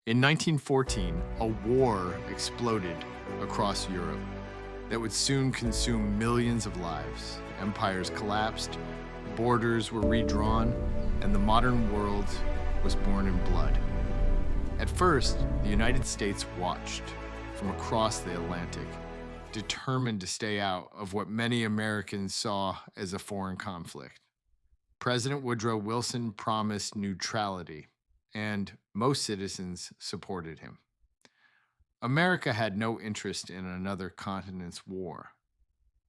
In 1914, a war exploded across Europe that would soon consume millions of lives. Empires collapsed, borders were redrawn, and the modern world was born in blood. At first, the United States watched from across the Atlantic, determined to stay out of what many Americans saw as a foreign conflict. President Woodrow Wilson promised neutrality, and most citizens supported him. America had no interest in another continent's war,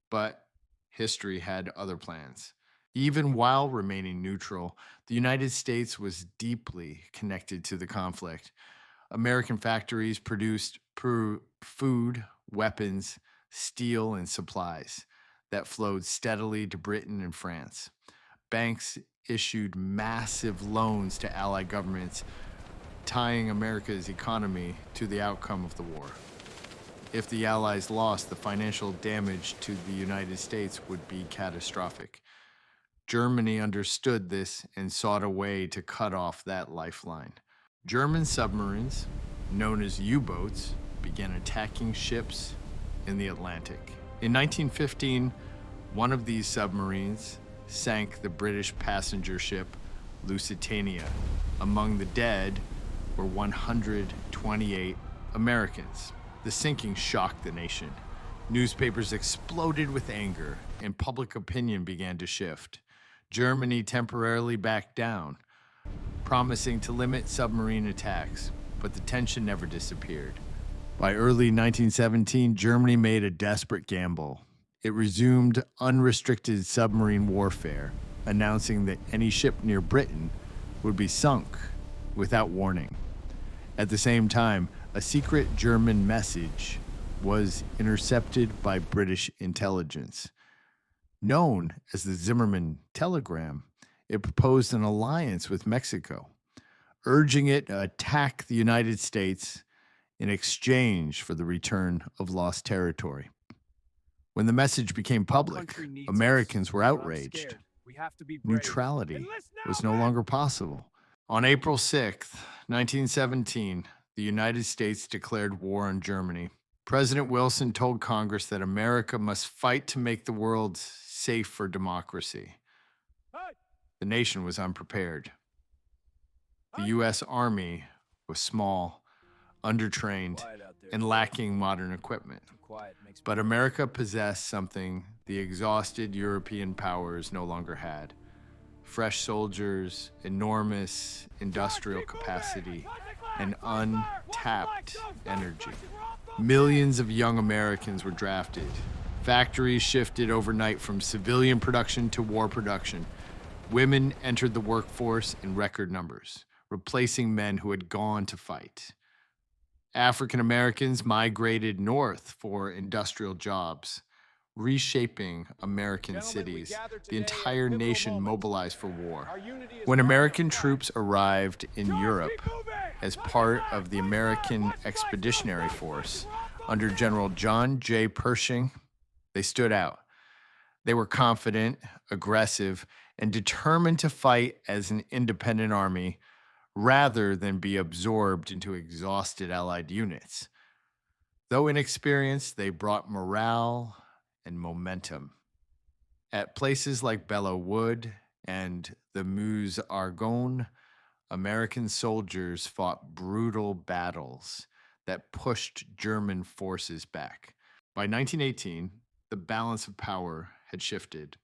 but history had other plans. Even while remaining neutral, the United States was deeply connected to the conflict. American factories produced food, weapons, steel, and supplies that flowed steadily to Britain and France. Banks issued massive loans to Allied governments, tying America's economy to the outcome of the war. If the Allies lost, the financial damage to the United States would be catastrophic. Germany understood this and sought a way to cut off that lifeline. German submarines, known as U-boats, began attacking ships in the Atlantic. In 1915, one of these submarines sank the British passenger ship Lusitania. Among the dead were 128 Americans. The sinking shocked the nation. Newspapers exploded with anger, and public opinion began to shift. Germany temporarily backed down, promising to limit submarine attacks, but the tension never disappeared. By early 1917, Germany made a desperate gamble. It resumed unrestricted submarine warfare, announcing that any ship near Britain would be sunk without warning. At the same time, a secret German message was intercepted by British intelligence. Known as the Zimmerman Telegram, it proposed an alliance with Mexico, urging it to attack the United States in exchange for the return of lost territory. When the message became public, Americans were outraged. Neutrality was no longer possible. On April 6, 1917, the United States declared war on Germany. President Wilson told Congress that America must fight to make the world safe for democracy. The nation was unprepared. The U.S. Army was small, undertrained, and lacking modern equipment. But America possessed something the exhausted European powers no longer had: fresh soldiers, enormous industrial capacity, and untapped energy. Millions of young Americans were drafted. Factories shifted overnight from civilian production to war production. Women entered the workforce in record numbers, replacing men who had gone to fight. African Americans migrated north for industrial jobs, reshaping American cities. The entire nation mobilized for war. When American troops arrived in Europe as part of the American Expeditionary Force under General John J. Pershing, they stood out. They were confident, aggressive, and determined to fight as an independent army rather than be absorbed into exhausted Allied units. Though inexperienced, they brought morale and momentum. At places like Belleau Wood and the Meuse Argonne, American soldiers fought brutal battles that pushed German forces back. By 1918, the balance of power had shifted.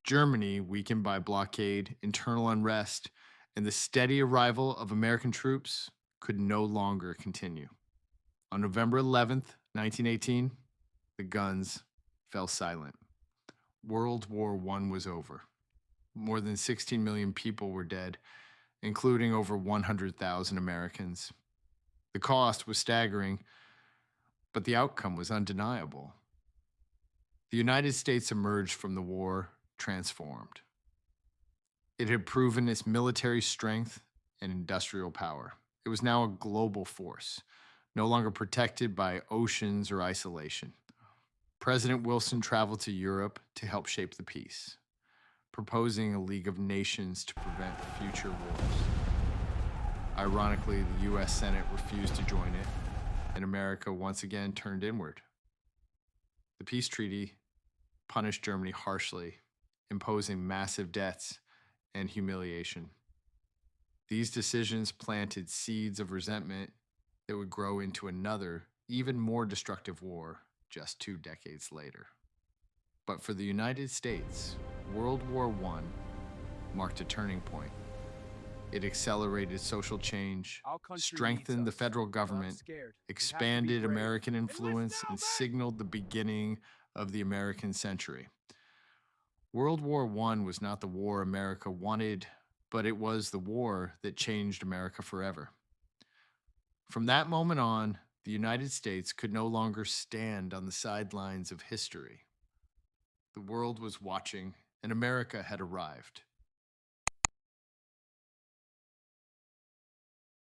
Germany, weakened by blockade, internal unrest, and the steady arrival of American troops, could no longer continue. On November 11th, 1918, the guns fell silent. World War I was over. More than 16 million people were dead, including over 100,000 Americans. The cost was staggering, but the outcome was undeniable. The United States emerged from the war transformed. It had proven its military strength and industrial power. It was now a global force, no longer protected by oceans or isolation. President Wilson traveled to Europe to help shape the peace, proposing a League of Nations to prevent future wars. Ironically, the US Senate refused to join it, and America once again turned inward. The peace treaty punished Germany harshly, imposing massive debts and humiliation. These decisions planted seeds of resentment that would grow into another, even more destructive war just 2 decades later. But for the United States, World War I marked a turning point. It accelerated social change, Our country strengthened the needs us. federal We're not government, scared. We have to be expanded brave. American Enlist influence, now, and man! signaled the beginning of the American century. World War I was not the war America wanted, but it was the war that changed America forever. From that moment on, the United States could no longer stand on the sidelines of history. The world was watching, and America had arrived.